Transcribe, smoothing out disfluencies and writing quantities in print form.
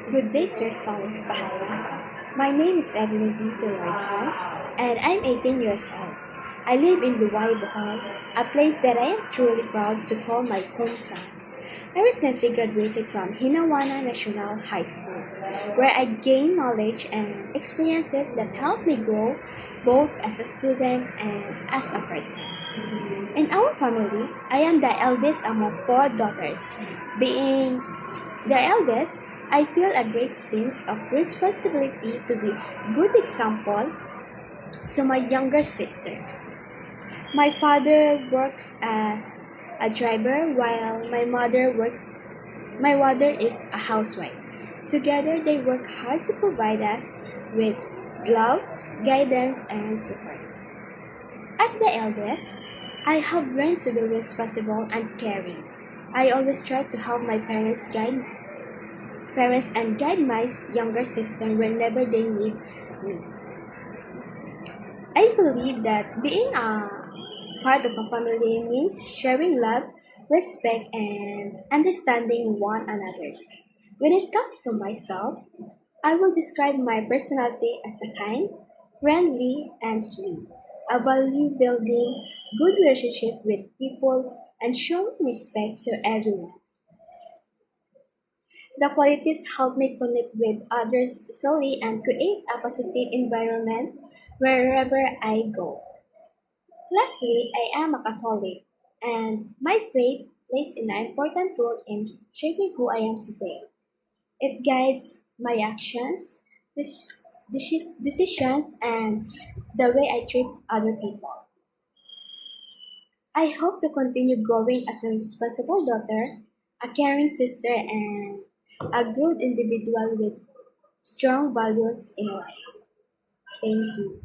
Good day, Sir Solix Pahala. My name is Evelyn B. Dularcon, and I'm 18 years old. I live in Luwai, Bohol, a place that I am truly proud to call my hometown. I recently graduated from Hinawana National High School, where I gained knowledge and experiences that helped me grow both as a student and as a person. In our family, I am the eldest among four daughters. Being the eldest, I feel a great sense of responsibility to be a good example to my younger sisters. My father works as a driver while my mother is a housewife. Together they work hard to provide us with love, guidance and support. As the eldest, I have learned to be responsible and caring. I always try to help my parents and guide my younger sister whenever they need me. I believe that being a part of a family means sharing love, respect, and understanding one another. When it comes to myself, I will describe my personality as a kind, friendly, and sweet. I value building good relationship with people and showing respect to everyone. The qualities help me connect with others easily and create a positive environment wherever I go. Lastly, I am a Catholic, and my faith plays an important role in shaping who I am today. It guides my actions, decisions, and the way I treat other people. I hope to continue growing as a responsible daughter, a caring sister, and a good individual with strong values in life. Thank you.